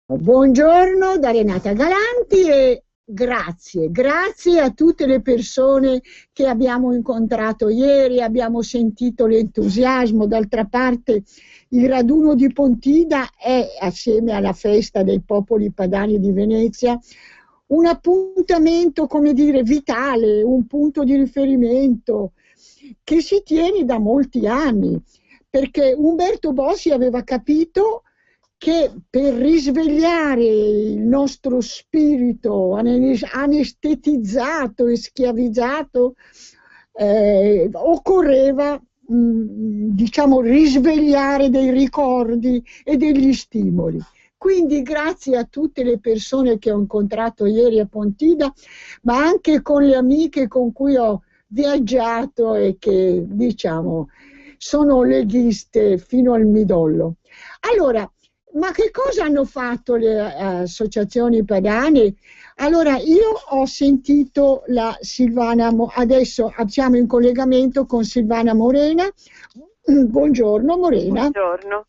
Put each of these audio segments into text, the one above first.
Buongiorno da Renata Galanti e grazie a tutte le persone che abbiamo incontrato ieri, abbiamo sentito l'entusiasmo. D'altra parte il raduno di Pontida è, assieme alla festa dei popoli padani di Venezia, un appuntamento, come dire, vitale, un punto di riferimento che si tiene da molti anni, perché Umberto Bossi aveva capito che per risvegliare il nostro spirito anestetizzato e schiavizzato occorreva diciamo risvegliare dei ricordi e degli stimoli. Quindi grazie a tutte le persone che ho incontrato ieri a Pontida, ma anche con le amiche con cui ho viaggiato e che diciamo sono leghiste fino al midollo. Allora, ma che cosa hanno fatto le associazioni padane? Allora, io ho sentito la Silvana, adesso siamo in collegamento con Silvana Morena. Buongiorno Morena. Buongiorno.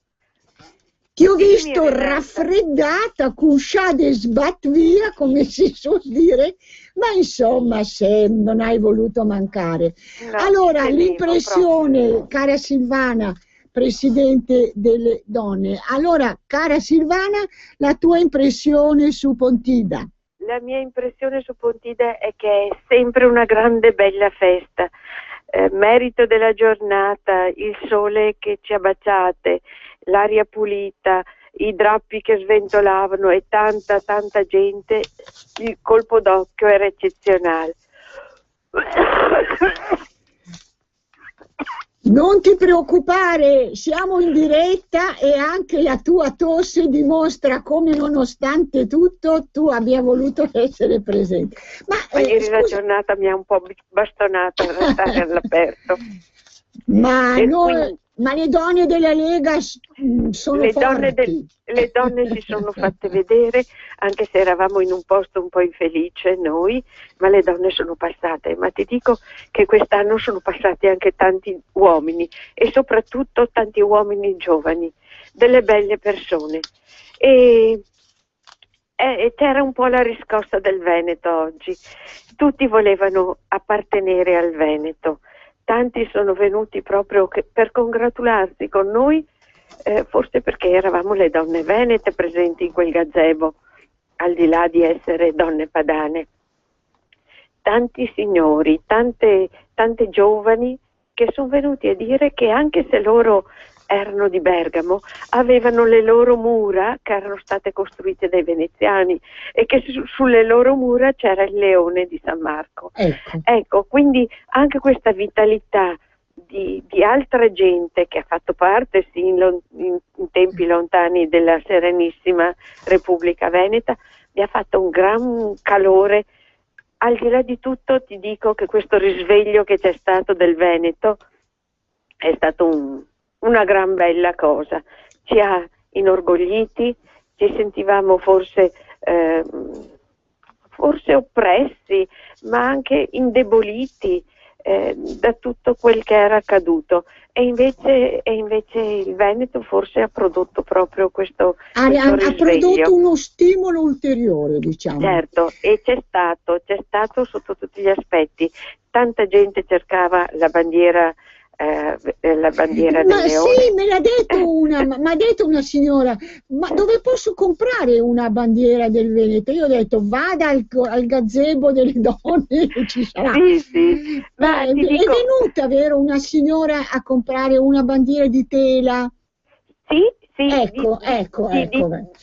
Ti ho visto raffreddata, cusciata e sbat via, come si suol dire, ma insomma non hai voluto mancare. No, allora, l'impressione, cara Silvana, Presidente delle donne. Allora, cara Silvana, la tua impressione su Pontida? La mia impressione su Pontida è che è sempre una grande bella festa. Merito della giornata, il sole che ci ha baciate, l'aria pulita, i drappi che sventolavano e tanta gente, il colpo d'occhio era eccezionale. Non ti preoccupare, siamo in diretta e anche la tua tosse dimostra come nonostante tutto tu abbia voluto essere presente. Ma ieri la giornata mi ha un po' bastonata a restare all'aperto. Ma le donne della Lega sono forti. Le donne si sono fatte vedere, anche se eravamo in un posto un po' infelice noi, ma le donne sono passate. Ma ti dico che quest'anno sono passati anche tanti uomini e soprattutto tanti uomini giovani, delle belle persone. E c'era un po' la riscossa del Veneto oggi. Tutti volevano appartenere al Veneto. Tanti sono venuti proprio per congratularsi con noi, forse perché eravamo le donne venete presenti in quel gazebo, al di là di essere donne padane. Tanti signori, tante giovani che sono venuti a dire che anche se loro erano di Bergamo, avevano le loro mura che erano state costruite dai veneziani e che sulle loro mura c'era il leone di San Marco. Ecco, quindi anche questa vitalità di altra gente che ha fatto parte sì, in tempi lontani della Serenissima Repubblica Veneta mi ha fatto un gran calore. Al di là di tutto ti dico che questo risveglio che c'è stato del Veneto è stato una gran bella cosa, ci ha inorgogliti, ci sentivamo forse oppressi, ma anche indeboliti da tutto quel che era accaduto e invece il Veneto forse ha prodotto proprio questo risveglio. Ha prodotto uno stimolo ulteriore, diciamo. Certo, e c'è stato sotto tutti gli aspetti. Tanta gente cercava la bandiera del leone. Sì, me l'ha detto una signora, ma dove posso comprare una bandiera del Veneto? Io ho detto vada al gazebo delle donne che ci sarà. Sì. Ma è venuta, vero, una signora a comprare una bandiera di tela? Sì, ecco.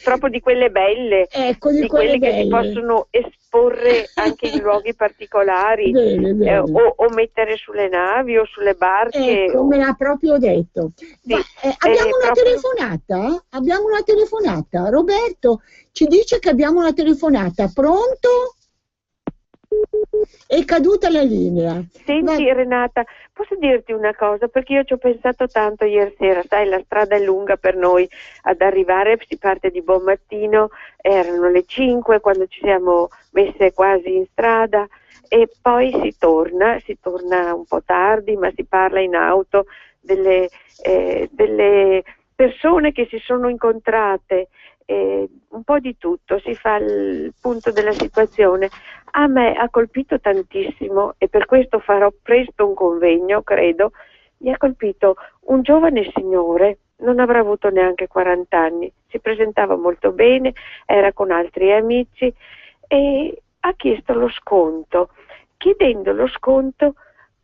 Proprio di quelle belle, di quelle che si possono esporre anche in luoghi particolari. Bene. O mettere sulle navi o sulle barche. Ecco, me l'ha proprio detto. Sì, abbiamo una telefonata? Abbiamo una telefonata. Roberto ci dice che abbiamo una telefonata. Pronto? È caduta la linea. Senti Renata, posso dirti una cosa? Perché io ci ho pensato tanto ieri sera, sai, la strada è lunga per noi ad arrivare, si parte di buon mattino, erano le 5 quando ci siamo messe quasi in strada e poi si torna un po' tardi, ma si parla in auto delle persone che si sono incontrate un po' di tutto, si fa il punto della situazione. A me ha colpito tantissimo, e per questo farò presto un convegno, credo. Mi ha colpito un giovane signore, non avrà avuto neanche 40 anni, si presentava molto bene, era con altri amici e ha chiesto lo sconto. Chiedendo lo sconto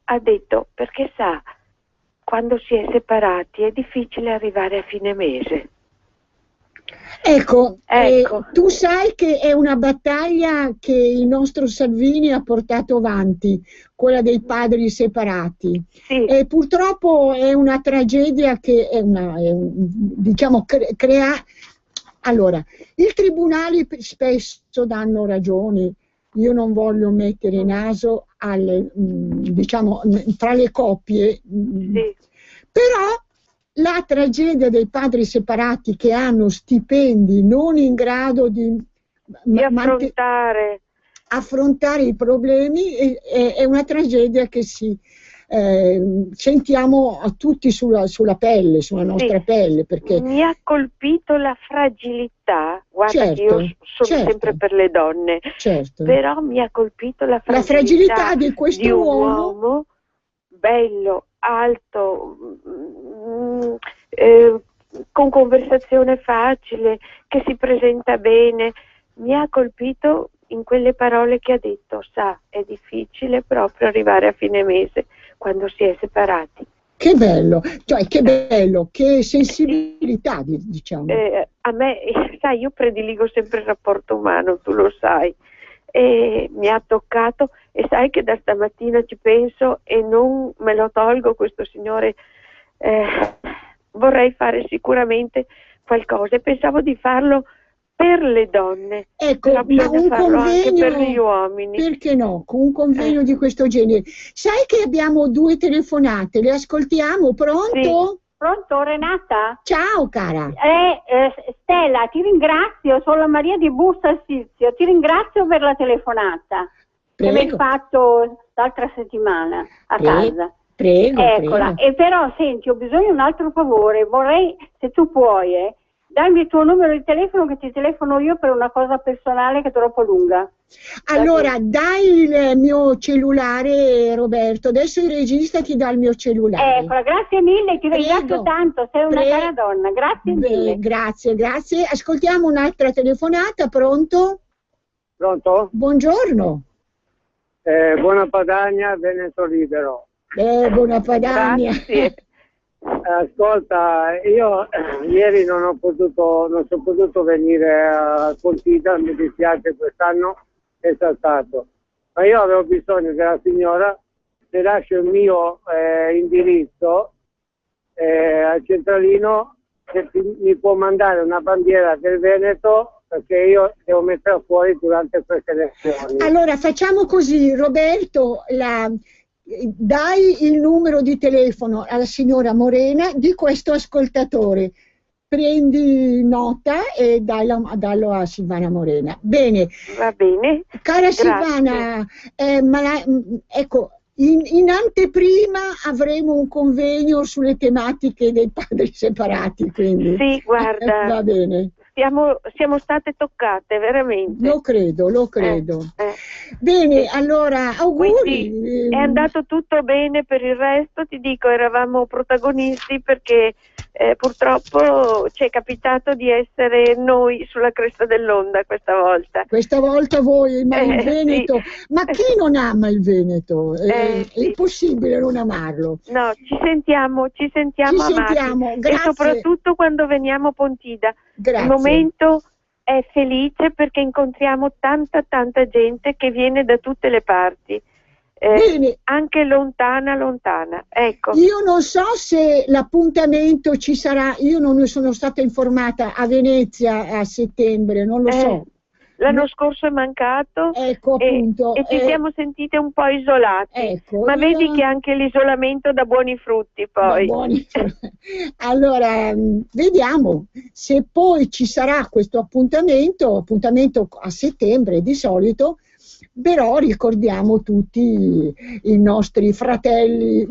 ha detto, perché sa, quando si è separati è difficile arrivare a fine mese. Ecco, tu sai che è una battaglia che il nostro Salvini ha portato avanti, quella dei padri separati. Sì. E purtroppo è una tragedia che diciamo, crea... Allora, i tribunali spesso danno ragioni, io non voglio mettere naso diciamo, tra le coppie, sì. Però la tragedia dei padri separati che hanno stipendi non in grado di affrontare i problemi è una tragedia che sentiamo a tutti sulla pelle, sulla nostra pelle. Perché mi ha colpito la fragilità, guarda, certo, che io sono sempre per le donne, certo. Però mi ha colpito la fragilità di questo uomo bello, alto, con conversazione facile, che si presenta bene. Mi ha colpito in quelle parole che ha detto, sa, è difficile proprio arrivare a fine mese quando si è separati. Che bello, cioè che bello, che sensibilità, diciamo. A me, sai, io prediligo sempre il rapporto umano, tu lo sai, e mi ha toccato, e sai che da stamattina ci penso e non me lo tolgo questo signore. Vorrei fare sicuramente qualcosa e pensavo di farlo per le donne, ecco, ma un farlo anche per gli uomini. Perché no? Con un convegno di questo genere. Sai che abbiamo 2 telefonate, le ascoltiamo? Pronto? Sì. Pronto, Renata? Ciao cara. Stella, ti ringrazio, sono la Maria di Busto Arsizio, ti ringrazio per la telefonata che mi hai fatto l'altra settimana a casa. Prego, eccola. Prego. E però senti, ho bisogno di un altro favore, vorrei, se tu puoi, dammi il tuo numero di telefono che ti telefono io per una cosa personale che è troppo lunga. Allora, dai il mio cellulare, Roberto, adesso il regista ti dà il mio cellulare. Eccola, grazie mille, ti ringrazio tanto, sei una cara donna, grazie mille. Grazie. Ascoltiamo un'altra telefonata, pronto? Pronto? Buongiorno. Buona Padania, Veneto Libero. Buona Padania. Grazie. Ascolta, io ieri non sono potuto venire a Pontida, mi dispiace, quest'anno è saltato, ma io avevo bisogno che la signora le lascio il mio indirizzo al centralino, se mi può mandare una bandiera del Veneto, perché io devo metterla fuori durante queste elezioni. Allora facciamo così, Roberto, dai il numero di telefono alla signora Morena di questo ascoltatore, prendi nota e dallo a Silvana Morena. Bene. Va bene. Cara Grazie. Silvana, ecco, in anteprima avremo un convegno sulle tematiche dei padri separati, quindi. Sì, guarda. Va bene. Siamo state toccate, veramente. Lo credo. Bene, allora, auguri. Quindi è andato tutto bene, per il resto ti dico, eravamo protagonisti perché purtroppo ci è capitato di essere noi sulla cresta dell'onda questa volta. Questa volta voi, ma il Veneto, sì. Ma chi non ama il Veneto? È impossibile non amarlo. No, ci sentiamo amati. Grazie. E soprattutto quando veniamo a Pontida. Grazie. Il momento è felice perché incontriamo tanta gente che viene da tutte le parti. Anche lontana, ecco. Io non so se l'appuntamento ci sarà, io non ne sono stata informata, a Venezia a settembre, non lo so. L'anno scorso è mancato, ecco, appunto, e ci siamo sentite un po' isolati, ecco, ma vedi che anche l'isolamento dà buoni frutti poi. Allora, vediamo se poi ci sarà questo appuntamento a settembre di solito, però ricordiamo tutti i nostri fratelli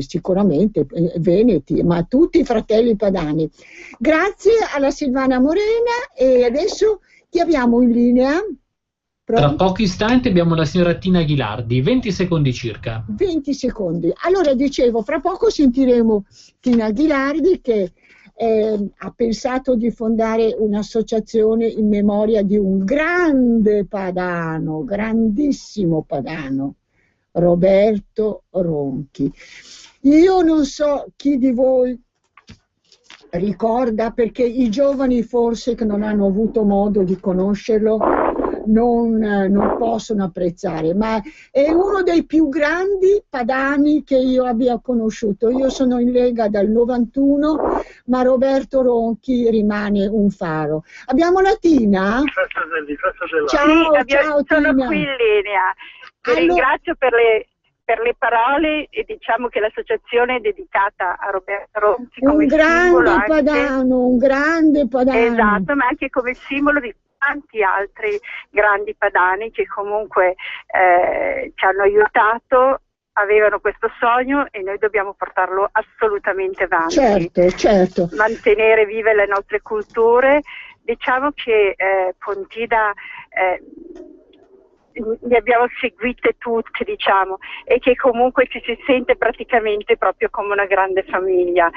sicuramente veneti, ma tutti i fratelli padani. Grazie alla Silvana Morena, e adesso chi abbiamo in linea? Tra pochi istanti abbiamo la signora Tina Ghilardi, 20 secondi circa. 20 secondi. Allora dicevo, fra poco sentiremo Tina Ghilardi che ha pensato di fondare un'associazione in memoria di un grande padano, grandissimo padano, Roberto Ronchi. Io non so chi di voi ricorda, perché i giovani forse che non hanno avuto modo di conoscerlo non possono apprezzare, ma è uno dei più grandi padani che io abbia conosciuto. Io sono in Lega dal 91, ma Roberto Ronchi rimane un faro. Abbiamo la Tina? Ciao, sì, ciao sono Tina. qui in linea. Ti ringrazio per le parole, e diciamo che l'associazione è dedicata a Roberto Ronchi come grande padano, un grande padano. Esatto, ma anche come simbolo di tanti altri grandi padani che comunque ci hanno aiutato, avevano questo sogno e noi dobbiamo portarlo assolutamente avanti. Certo, certo. Mantenere vive le nostre culture. Diciamo che Pontida ne abbiamo seguite tutte, diciamo, e che comunque ci si sente praticamente proprio come una grande famiglia,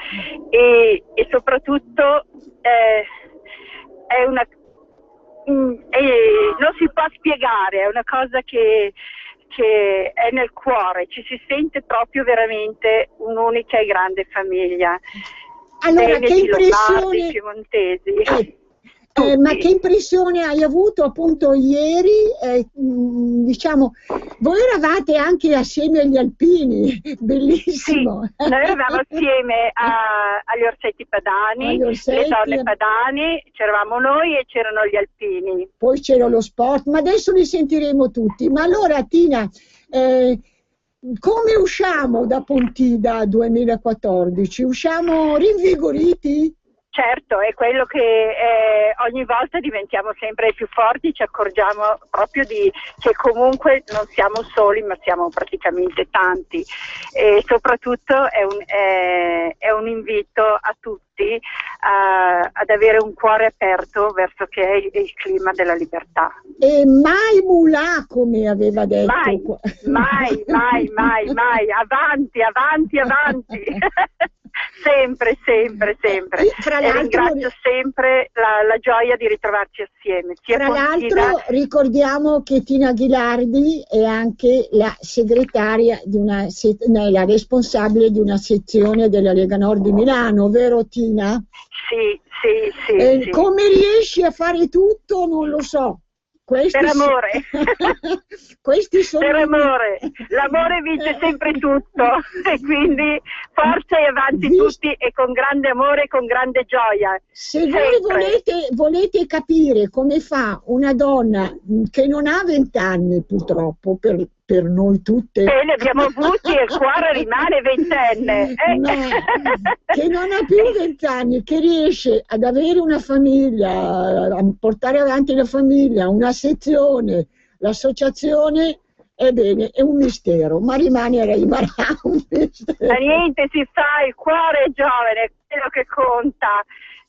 e soprattutto è una non si può spiegare, è una cosa che è nel cuore, ci si sente proprio veramente un'unica e grande famiglia. Allora, Veneti, che impressione, Lombardi, piemontesi. ma che impressione hai avuto appunto ieri? Diciamo, voi eravate anche assieme agli alpini, bellissimo. Sì, noi eravamo assieme agli orsetti padani, le donne padani, c'eravamo noi e c'erano gli alpini. Poi c'era lo sport, ma adesso li sentiremo tutti. Ma allora Tina, come usciamo da Pontida 2014? Usciamo rinvigoriti? Certo, è quello che ogni volta diventiamo sempre più forti, ci accorgiamo proprio che comunque non siamo soli, ma siamo praticamente tanti, e soprattutto è un invito a tutti ad avere un cuore aperto verso che è il clima della libertà. E mai mulà, come aveva detto. Mai, avanti. Sempre. E ringrazio sempre la gioia di ritrovarci assieme. Tra l'altro ricordiamo che Tina Ghilardi è anche la segretaria la responsabile di una sezione della Lega Nord di Milano, vero Tina? Sì. Come riesci a fare tutto non lo so. Per amore. Questi sono per amore, l'amore vince sempre tutto, e quindi forza e avanti tutti, e con grande amore e con grande gioia. Se voi volete capire come fa una donna che non ha 20 anni, purtroppo per noi tutte, ne abbiamo avuti e il cuore rimane ventenne, no, che non ha più 20 anni, che riesce ad avere una famiglia, a portare avanti la famiglia, una sezione, l'associazione, ebbene è un mistero, ma rimarrà un mistero. Ma niente si fa, il cuore è giovane, è quello che conta,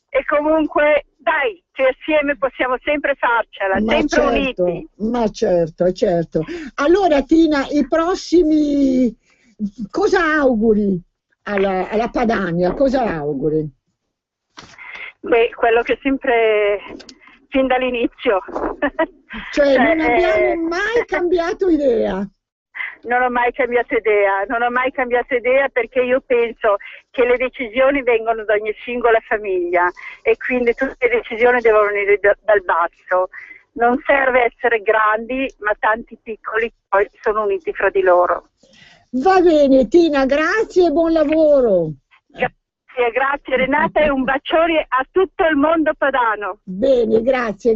e comunque dai, che assieme possiamo sempre farcela, sempre uniti. Ma certo. Allora Tina, i prossimi, cosa auguri alla Padania? Cosa auguri? Beh, quello che sempre, fin dall'inizio. Cioè non abbiamo mai cambiato idea. Non ho mai cambiato idea, perché io penso che le decisioni vengono da ogni singola famiglia, e quindi tutte le decisioni devono venire dal basso. Non serve essere grandi, ma tanti piccoli poi sono uniti fra di loro. Va bene Tina, grazie e buon lavoro. Grazie Renata, e un bacione a tutto il mondo padano. Bene, grazie.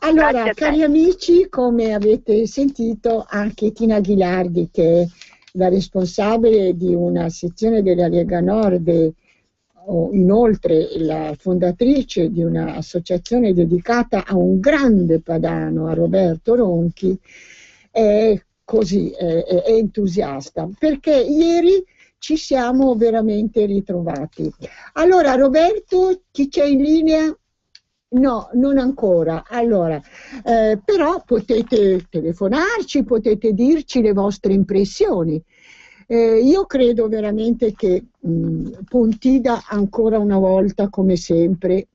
Allora, grazie cari amici, come avete sentito, anche Tina Ghilardi, che è la responsabile di una sezione della Lega Nord inoltre la fondatrice di un'associazione dedicata a un grande padano, a Roberto Ronchi, è così, è entusiasta, perché ieri ci siamo veramente ritrovati. Allora, Roberto, chi c'è in linea? No, non ancora. Allora, però potete telefonarci, potete dirci le vostre impressioni. Io credo veramente che Pontida, ancora una volta, come sempre,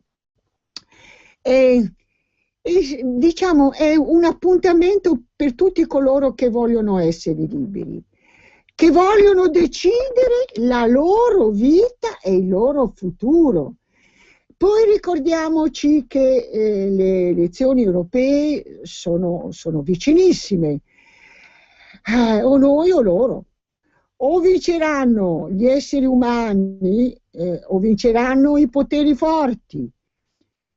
diciamo, è un appuntamento per tutti coloro che vogliono essere liberi, che vogliono decidere la loro vita e il loro futuro. Poi ricordiamoci che le elezioni europee sono vicinissime, o noi o loro. O vinceranno gli esseri umani o vinceranno i poteri forti,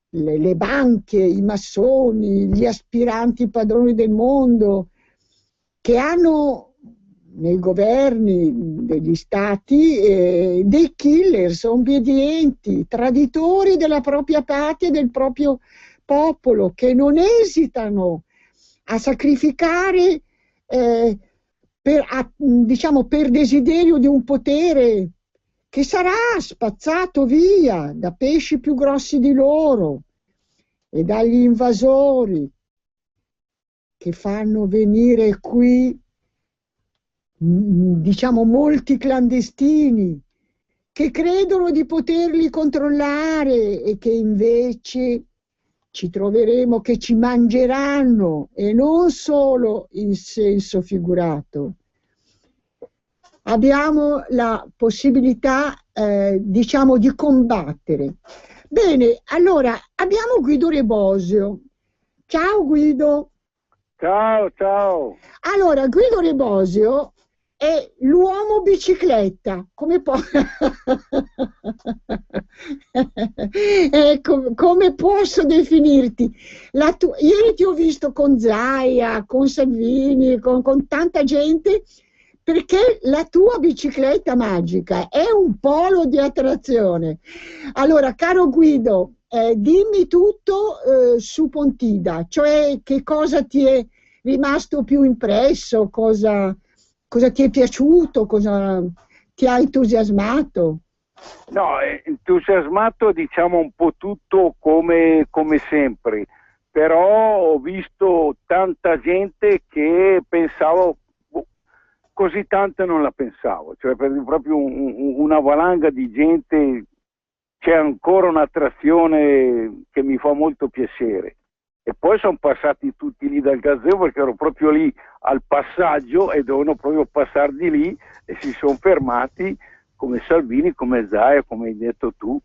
le banche, i massoni, gli aspiranti padroni del mondo, che hanno nei governi degli stati dei killers, obbedienti, traditori della propria patria e del proprio popolo, che non esitano a sacrificare diciamo, per desiderio di un potere che sarà spazzato via da pesci più grossi di loro e dagli invasori che fanno venire qui, diciamo, molti clandestini che credono di poterli controllare e che invece ci troveremo che ci mangeranno, e non solo in senso figurato. Abbiamo la possibilità, diciamo, di combattere. Bene, allora abbiamo Guido Rebosio. Ciao Guido. Ciao, ciao. Allora, Guido Rebosio è l'uomo bicicletta, come come posso definirti? Ieri ti ho visto con Zaia, con Salvini, con tanta gente, perché la tua bicicletta magica è un polo di attrazione. Allora, caro Guido, dimmi tutto su Pontida, cioè che cosa ti è rimasto più impresso, cosa ti è piaciuto, cosa ti ha entusiasmato? No, entusiasmato diciamo un po' tutto come sempre, però ho visto tanta gente che pensavo, così tanta non la pensavo, cioè proprio una valanga di gente, c'è ancora un'attrazione che mi fa molto piacere. E poi sono passati tutti lì dal gazebo, perché ero proprio lì al passaggio e dovevano proprio passare di lì, e si sono fermati come Salvini, come Zaia, come hai detto tu.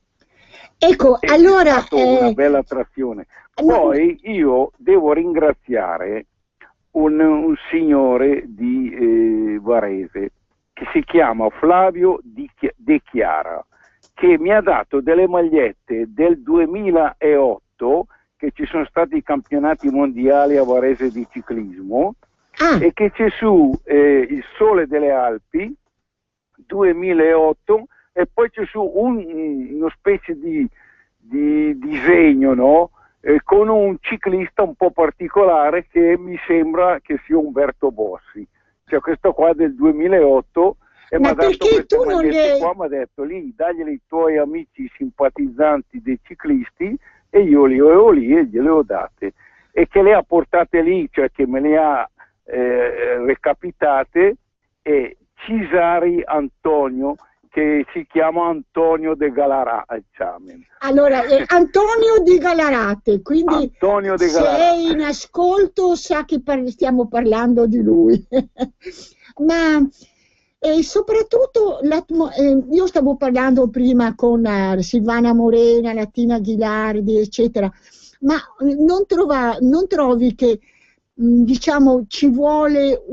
Ecco, e allora... è stata una bella attrazione. Poi io devo ringraziare un signore di Varese che si chiama Flavio De Chiara, che mi ha dato delle magliette del 2008, che ci sono stati i campionati mondiali a Varese di ciclismo, e che c'è su il Sole delle Alpi 2008, e poi c'è su uno specie di disegno, no? Con un ciclista un po' particolare che mi sembra che sia Umberto Bossi, cioè questo qua del 2008, e mi ha dato queste magliette qua, mi ha detto lì, daglieli ai tuoi amici simpatizzanti dei ciclisti, e io li avevo lì e gliele ho date, e che le ha portate lì, cioè che me le ha recapitate, e Cisari Antonio, che si chiama Antonio de Galarate. Allora, Antonio di Galarate, quindi Antonio de Galarate. Se è in ascolto sa che stiamo parlando di lui. Ma soprattutto io stavo parlando prima con Silvana Morena, Latina Ghilardi, eccetera, ma non trovi che diciamo ci vuole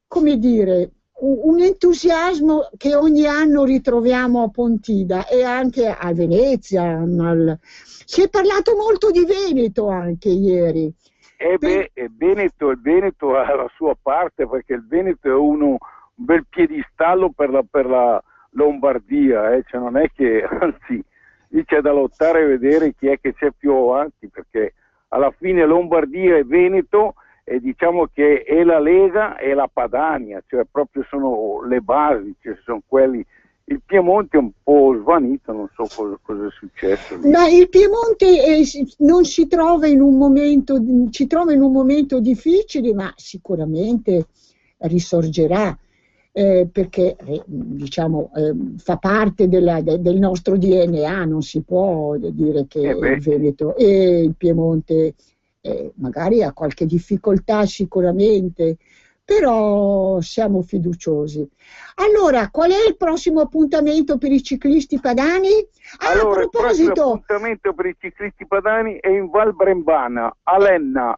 come dire, un entusiasmo che ogni anno ritroviamo a Pontida e anche a Venezia. Si è parlato molto di Veneto anche ieri. Il Veneto ha la sua parte, perché il Veneto è un bel piedistallo per Lombardia, cioè non è che, anzi, lì c'è da lottare e vedere chi è che c'è più avanti, perché alla fine Lombardia e Veneto, diciamo che è la Lega e la Padania, cioè proprio sono le basi, cioè sono quelli. Il Piemonte è un po' svanito, non so cosa è successo lì. Ma il Piemonte non si trova in un momento, ci trova in un momento difficile, ma sicuramente risorgerà, perché diciamo, fa parte del nostro DNA, non si può dire che il Veneto e il Piemonte magari ha qualche difficoltà sicuramente, però siamo fiduciosi. Allora, qual è il prossimo appuntamento per i ciclisti padani? Allora, a proposito, il prossimo appuntamento per i ciclisti padani è in Val Brembana, a Lenna.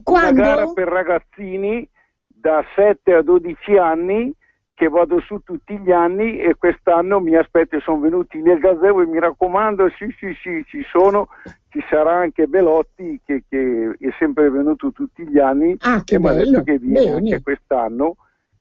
Quando? Una gara per ragazzini da 7 a 12 anni, che vado su tutti gli anni, e quest'anno mi aspetto, sono venuti nel gazebo e mi raccomando, sì, ci sono, ci sarà anche Belotti che è sempre venuto tutti gli anni, che e mi ha detto che viene bene. anche quest'anno,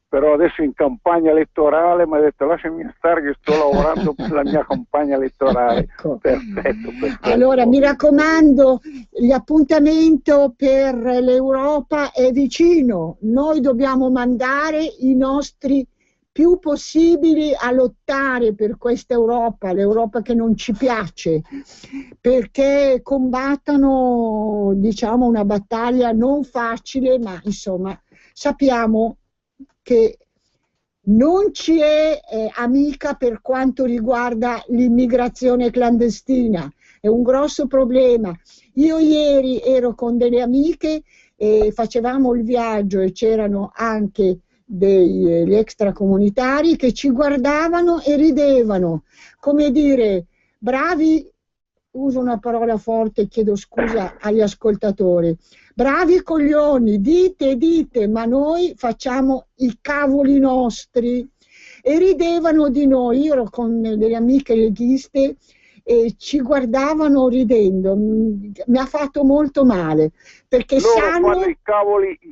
però adesso in campagna elettorale mi ha detto lasciami stare che sto lavorando per la mia campagna elettorale. Ecco. Perfetto. Allora mi raccomando, l'appuntamento per l'Europa è vicino, noi dobbiamo mandare i nostri più possibili a lottare per questa Europa, l'Europa che non ci piace, perché combattano, diciamo, una battaglia non facile, ma insomma sappiamo che non ci è amica per quanto riguarda l'immigrazione clandestina, è un grosso problema. Io ieri ero con delle amiche e facevamo il viaggio e c'erano anche degli extracomunitari che ci guardavano e ridevano, come dire, bravi, uso una parola forte, chiedo scusa agli ascoltatori, bravi coglioni, dite, ma noi facciamo i cavoli nostri, e ridevano di noi. Io ero con delle amiche leghiste e ci guardavano ridendo, mi ha fatto molto male, perché loro sanno fanno i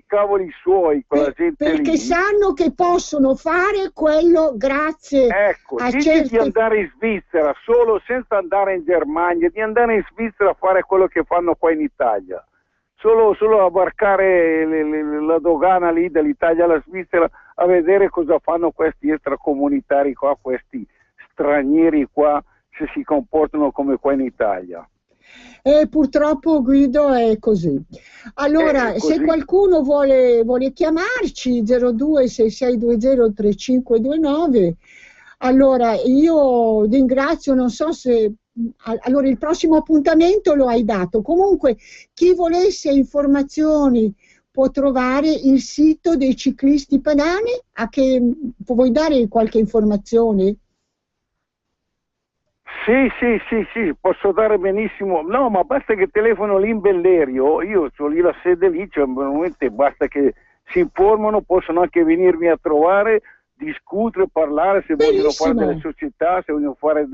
cavoli suoi con la gente perché lì. sanno che possono fare quello grazie a certe... di andare in Svizzera solo, senza andare in Germania, di andare in Svizzera a fare quello che fanno qua in Italia, solo a varcare la dogana lì dall'Italia alla Svizzera, a vedere cosa fanno questi extracomunitari qua, questi stranieri qua, se si comportano come qua in Italia. Purtroppo, Guido, è così. Allora, se qualcuno vuole chiamarci, 0266203529, allora io ringrazio, non so se... Allora, il prossimo appuntamento lo hai dato. Comunque, chi volesse informazioni può trovare il sito dei ciclisti padani. Vuoi dare qualche informazione? Sì, posso dare benissimo. No, ma basta che telefono lì in Bellerio, io ho lì la sede lì, cioè veramente basta che si informano, possono anche venirmi a trovare, discutere, parlare, se vogliono fare delle società, se vogliono fare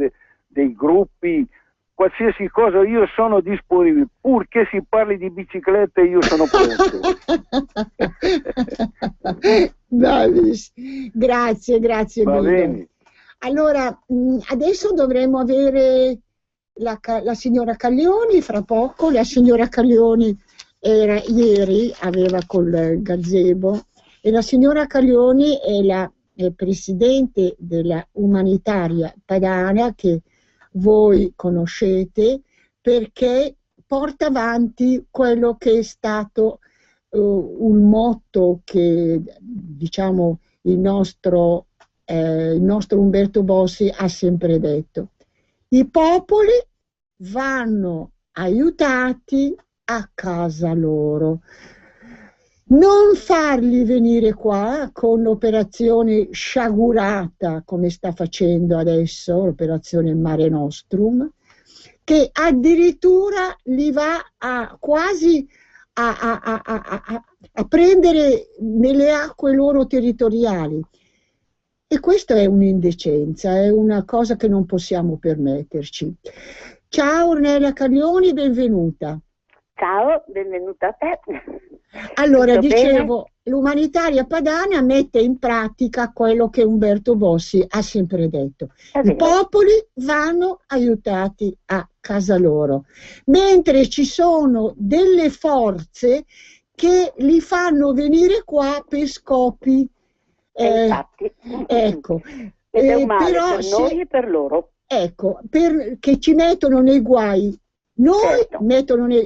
dei gruppi, qualsiasi cosa, io sono disponibile, purché si parli di biciclette io sono pronto. Grazie Va Guido. bene. Allora, adesso dovremo avere la signora Caglioni, fra poco. La signora Caglioni ieri aveva col gazebo, e la signora Caglioni è la presidente della Umanitaria Padana, che voi conoscete, perché porta avanti quello che è stato un motto che, diciamo, il nostro Umberto Bossi ha sempre detto: i popoli vanno aiutati a casa loro, non farli venire qua con l'operazione sciagurata come sta facendo adesso l'operazione Mare Nostrum, che addirittura li va a quasi a prendere nelle acque loro territoriali. E questa è un'indecenza, è una cosa che non possiamo permetterci. Ciao Ornella Caglioni, benvenuta. Ciao, benvenuta a te. Allora, dicevo, l'umanitaria padana mette in pratica quello che Umberto Bossi ha sempre detto. I popoli vanno aiutati a casa loro, mentre ci sono delle forze che li fanno venire qua per scopi. Ecco. Ed è un male però, per noi e per loro. Ecco, che ci mettono nei guai. Noi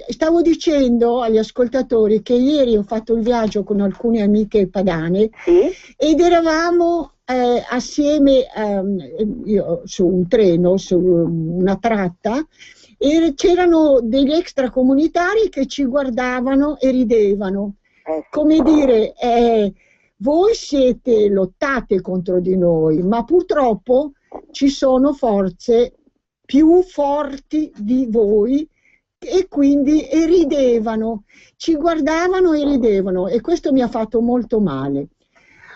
stavo dicendo agli ascoltatori che ieri ho fatto il viaggio con alcune amiche padane, ed eravamo assieme io, su un treno, su una tratta, e c'erano degli extracomunitari che ci guardavano e ridevano, come dire, voi lottate contro di noi, ma purtroppo ci sono forze più forti di voi, e quindi ridevano, ci guardavano e ridevano, e questo mi ha fatto molto male.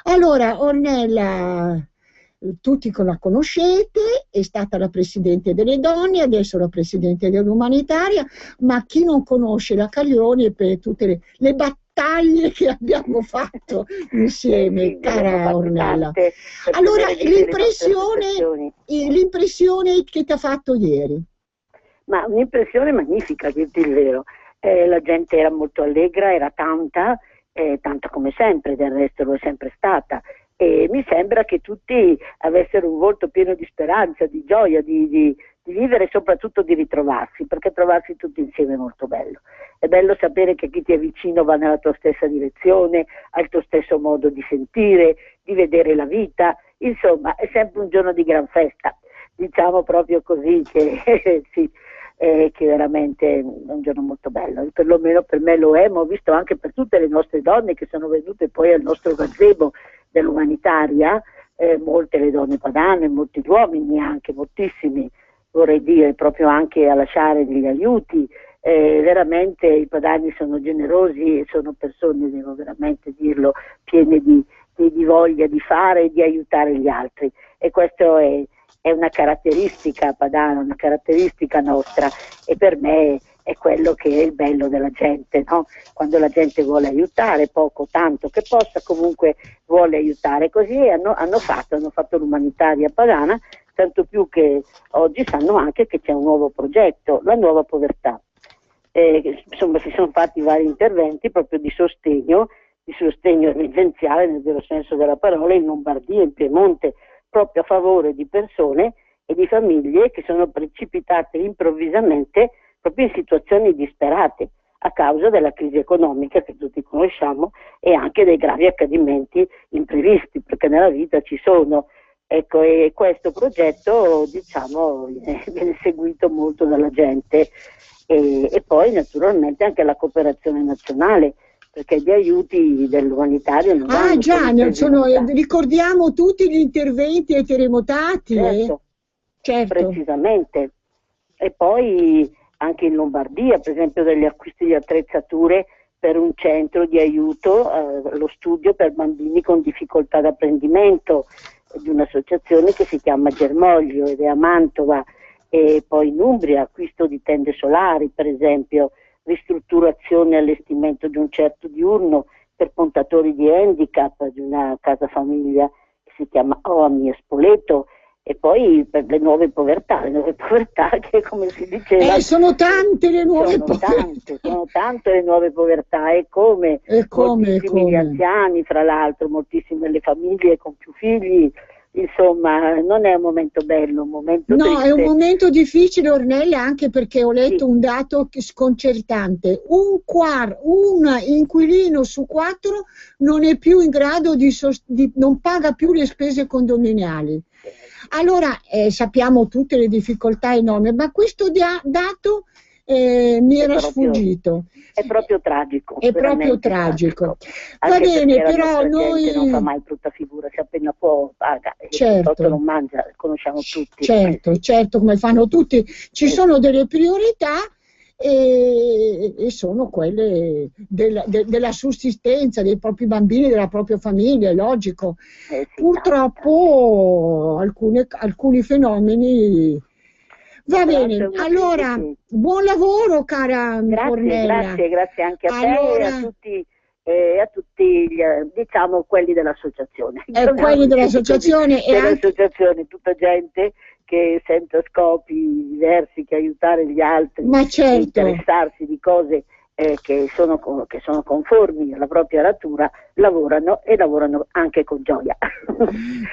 Allora, Ornella, tutti la conoscete, è stata la Presidente delle Donne, adesso la Presidente dell'Umanitaria, ma chi non conosce la Caglioni per tutte le battaglie che abbiamo fatto insieme, cara Ornella. Allora, l'impressione che ti ha fatto ieri? Ma un'impressione magnifica, a dirti il vero. La gente era molto allegra, era tanta come sempre, del resto lo è sempre stata. E mi sembra che tutti avessero un volto pieno di speranza, di gioia, di vivere e soprattutto di ritrovarsi, perché trovarsi tutti insieme è molto bello. È bello sapere che chi ti è vicino va nella tua stessa direzione, ha il tuo stesso modo di sentire, di vedere la vita, insomma è sempre un giorno di gran festa, diciamo proprio così, che sì, che veramente è un giorno molto bello, perlomeno per me lo è, ma ho visto anche per tutte le nostre donne che sono venute poi al nostro gazebo dell'umanitaria, molte le donne padane, molti uomini anche, moltissimi, vorrei dire, proprio anche a lasciare degli aiuti. Veramente i padani sono generosi e sono persone, devo veramente dirlo, piene di voglia di fare e di aiutare gli altri, e questo è una caratteristica padana, una caratteristica nostra, e per me è quello che è il bello della gente, no? Quando la gente vuole aiutare, poco, tanto che possa, comunque vuole aiutare. Così hanno fatto l'umanitaria padana, tanto più che oggi sanno anche che c'è un nuovo progetto, la nuova povertà. Insomma, si sono fatti vari interventi proprio di sostegno emergenziale nel vero senso della parola, in Lombardia, in Piemonte, proprio a favore di persone e di famiglie che sono precipitate improvvisamente proprio in situazioni disperate a causa della crisi economica che tutti conosciamo e anche dei gravi accadimenti imprevisti, perché nella vita ci sono. Ecco, e questo progetto, diciamo, viene seguito molto dalla gente, e poi naturalmente anche la cooperazione nazionale, perché gli aiuti dell'umanitario non ricordiamo tutti gli interventi ai terremotati. Certo, precisamente. E poi anche in Lombardia, per esempio, degli acquisti di attrezzature per un centro di aiuto allo studio per bambini con difficoltà d'apprendimento, di un'associazione che si chiama Germoglio ed è a Mantova. E poi in Umbria acquisto di tende solari, per esempio, ristrutturazione e allestimento di un certo diurno per contatori di handicap di una casa famiglia che si chiama OAMI a Spoleto, e poi per le nuove povertà che, come si diceva, sono tante le nuove povertà. Sono tante le nuove povertà, e moltissimi gli anziani, fra l'altro, moltissime le famiglie con più figli. Insomma, non è un momento bello, un momento triste. È un momento difficile, Ornella, anche perché ho letto un dato sconcertante. Un inquilino su 4 non è più in grado non paga più le spese condominiali. Allora, sappiamo tutte le difficoltà enormi, ma questo dato mi era sfuggito. È proprio tragico. È proprio tragico. Va bene, però noi non fa mai brutta figura, se appena può paga, certo, non mangia, conosciamo tutti. Certo, come fanno tutti. Ci sono delle priorità e sono quelle della sussistenza dei propri bambini, della propria famiglia, è logico. Purtroppo alcuni fenomeni. Va bene, allora buon lavoro, cara Ornella. Grazie anche a te e a tutti a tutti diciamo quelli dell'associazione. Quelli dell'associazione e dell'associazione, tutta gente che senza scopi diversi che aiutare gli altri, ma certo, interessarsi di cose che sono conformi alla propria natura, lavorano e lavorano anche con gioia.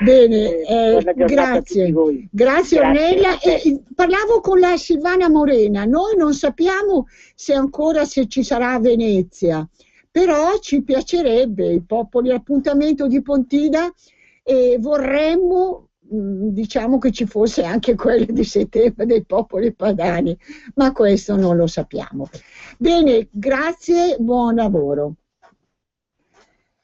Bene, grazie Ornella. Parlavo con la Silvana Morena, noi non sappiamo se ci sarà a Venezia, però ci piacerebbe, i popoli, l'appuntamento di Pontida, e vorremmo, diciamo, che ci fosse anche quello di settembre dei popoli padani, ma questo non lo sappiamo. Bene, grazie, buon lavoro.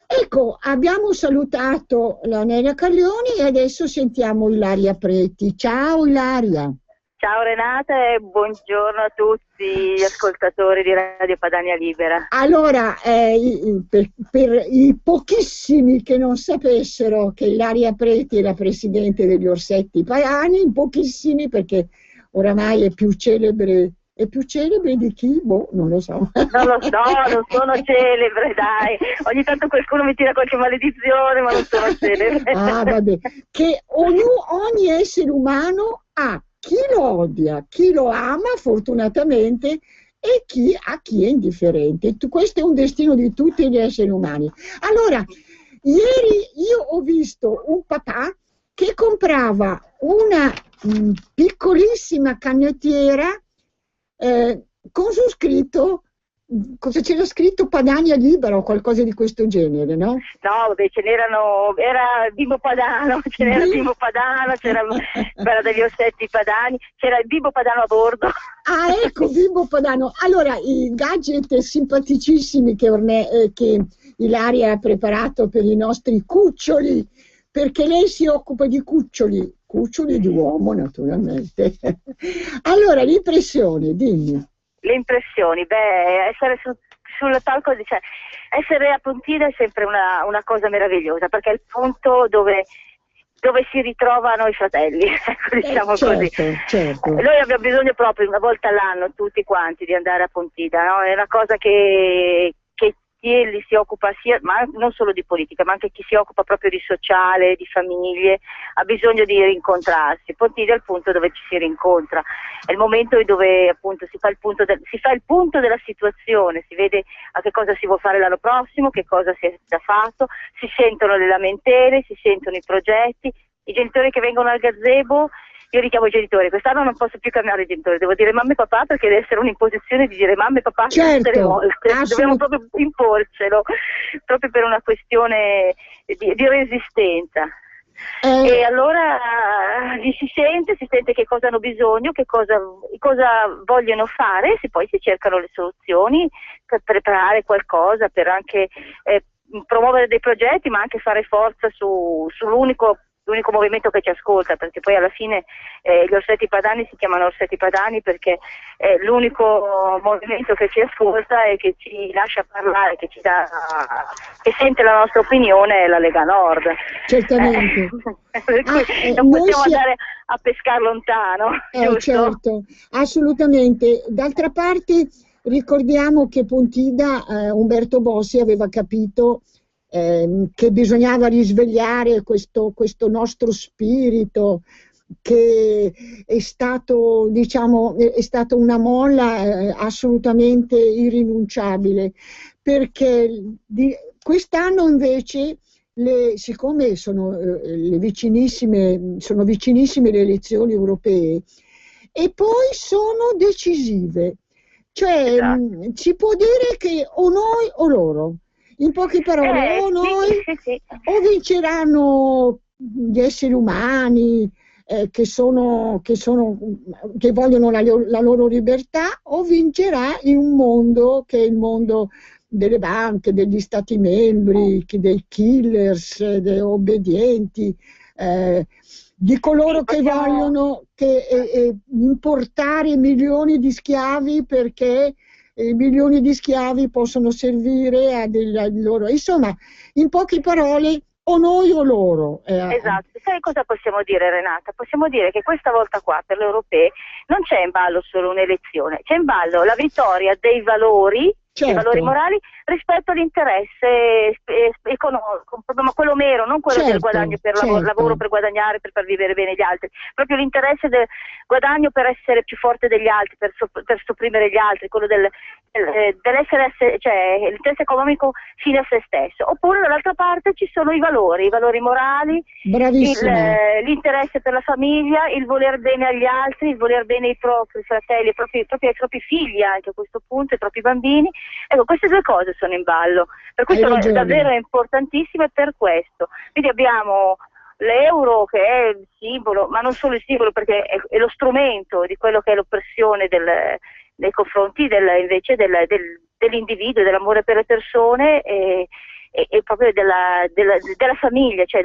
Ecco, abbiamo salutato la Nelia Carlioni e adesso sentiamo Ilaria Preti. Ciao Ilaria. Ciao Renata e buongiorno a tutti gli ascoltatori di Radio Padania Libera. Allora, per i pochissimi che non sapessero che Ilaria Preti è la presidente degli Orsetti Padani, pochissimi, perché oramai è più celebre di chi? Boh, non lo so. Non lo so, non sono celebre, dai. Ogni tanto qualcuno mi tira qualche maledizione, ma non sono celebre. Ah, vabbè. Che ogni essere umano ha chi lo odia, chi lo ama fortunatamente e a chi è indifferente. Questo è un destino di tutti gli esseri umani. Allora, ieri io ho visto un papà che comprava una piccolissima canottiera con su scritto, cosa c'era scritto, Padania Libera o qualcosa di questo genere, no? No, vabbè, era Bimbo Padano, c'era Bimbo Padano, c'era degli Orsetti Padani, c'era il Bimbo Padano a bordo. Ah, ecco, Bimbo Padano. Allora, i gadget simpaticissimi che Ilaria ha preparato per i nostri cuccioli, perché lei si occupa di cuccioli di uomo naturalmente. Allora, le impressioni, dimmi. Le impressioni, essere sul palco, cioè, essere a Pontida è sempre una cosa meravigliosa, perché è il punto dove si ritrovano i fratelli, ecco, diciamo così. Certo. Noi abbiamo bisogno proprio una volta all'anno, tutti quanti, di andare a Pontida, no? È una cosa che chi si occupa ma non solo di politica, ma anche chi si occupa proprio di sociale, di famiglie, ha bisogno di rincontrarsi. Pontida è il punto dove ci si rincontra, è il momento dove appunto si fa il punto della situazione, si vede a che cosa si vuole fare l'anno prossimo, che cosa si è già fatto, si sentono le lamentele, si sentono i progetti, i genitori che vengono al gazebo. Io richiamo i genitori, quest'anno non posso più chiamare i genitori, devo dire mamma e papà, perché deve essere un'imposizione di dire mamma e papà tutte le volte, dobbiamo proprio imporcelo, proprio per una questione di resistenza. E allora si sente che cosa hanno bisogno, cosa vogliono fare, e poi si cercano le soluzioni per preparare qualcosa, per anche promuovere dei progetti, ma anche fare forza sull'unico movimento che ci ascolta, perché poi alla fine gli Orsetti Padani si chiamano Orsetti Padani perché è l'unico movimento che ci ascolta e che ci lascia parlare, che sente la nostra opinione, è la Lega Nord. Certamente. Per cui non possiamo andare a pescare lontano, giusto? Certo, assolutamente. D'altra parte ricordiamo che Pontida, Umberto Bossi aveva capito che bisognava risvegliare questo nostro spirito, che è stato, diciamo, è stata una molla assolutamente irrinunciabile, perché quest'anno invece, siccome sono vicinissime le elezioni europee, e poi sono decisive, cioè si può dire che o noi o loro. In poche parole, o noi o vinceranno gli esseri umani che vogliono la loro libertà, o vincerà un mondo che è il mondo delle banche, degli stati membri, dei killers, degli obbedienti, di coloro che vogliono importare milioni di schiavi, perché milioni di schiavi possono servire a loro. Insomma, in poche parole, o noi o loro. Esatto. Sai cosa possiamo dire, Renata? Possiamo dire che questa volta qua, per le europee, non c'è in ballo solo un'elezione, c'è in ballo la vittoria dei valori, certo, dei valori morali, rispetto all'interesse economico, ma quello mero, non quello del guadagno per lavoro per guadagnare, per far vivere bene gli altri, proprio l'interesse del guadagno per essere più forte degli altri, per sopprimere gli altri, quello dell'essere, cioè l'interesse economico fine a se stesso. Oppure dall'altra parte ci sono i valori morali, l'interesse per la famiglia, il voler bene agli altri, il voler bene ai propri fratelli, ai propri figli anche a questo punto, ai propri bambini. Ecco, queste due cose sono in ballo, per cui sono davvero importantissime per questo. Quindi abbiamo l'euro che è il simbolo, ma non solo il simbolo, perché è lo strumento di quello che è l'oppressione nei confronti invece dell'individuo, dell'amore per le persone e proprio della famiglia, cioè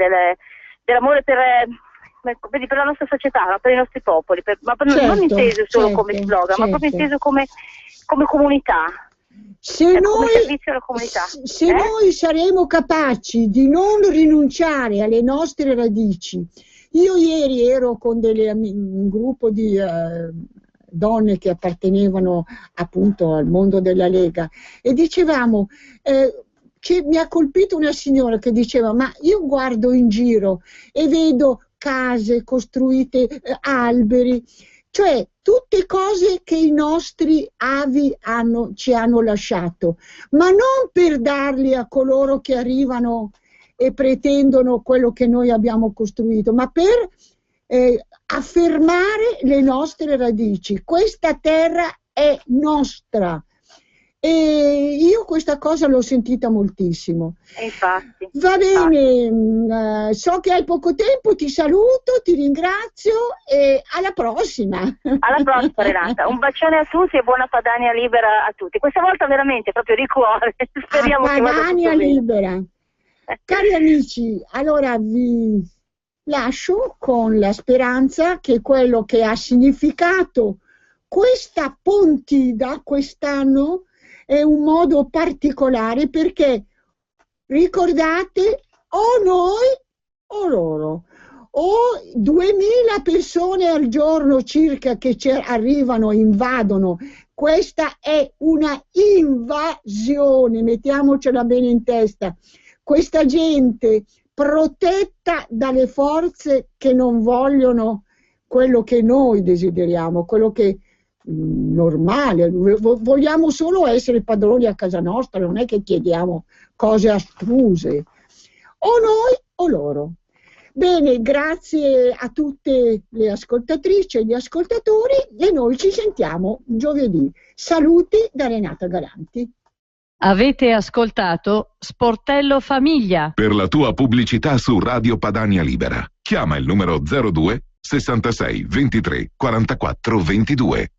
dell'amore per la nostra società, per i nostri popoli, non inteso solo come slogan, ma proprio inteso come comunità. Se noi saremo capaci di non rinunciare alle nostre radici. Io ieri ero con un gruppo di donne che appartenevano appunto al mondo della Lega e dicevamo che mi ha colpito una signora che diceva: ma io guardo in giro e vedo case costruite, alberi, cioè tutte cose che i nostri avi ci hanno lasciato, ma non per darli a coloro che arrivano e pretendono quello che noi abbiamo costruito, ma per affermare le nostre radici. Questa terra è nostra. E io questa cosa l'ho sentita moltissimo. Infatti. Va bene, so che hai poco tempo, ti saluto, ti ringrazio e alla prossima. Alla prossima, Renata. Un bacione a tutti e buona Padania Libera a tutti. Questa volta veramente proprio di cuore. Speriamo che vada tutto bene. Padania Libera. Cari amici, allora vi lascio con la speranza che quello che ha significato questa Pontida quest'anno è un modo particolare, perché ricordate, o noi o loro, o 2000 persone al giorno circa che arrivano, invadono. Questa è una invasione, mettiamocela bene in testa. Questa gente protetta dalle forze che non vogliono quello che noi desideriamo, quello che normale, vogliamo solo essere padroni a casa nostra, non è che chiediamo cose astruse, o noi o loro. Bene, grazie a tutte le ascoltatrici e gli ascoltatori e noi ci sentiamo giovedì. Saluti da Renata Galanti. Avete ascoltato Sportello Famiglia. Per la tua pubblicità su Radio Padania Libera, chiama il numero 02 66 23 44 22.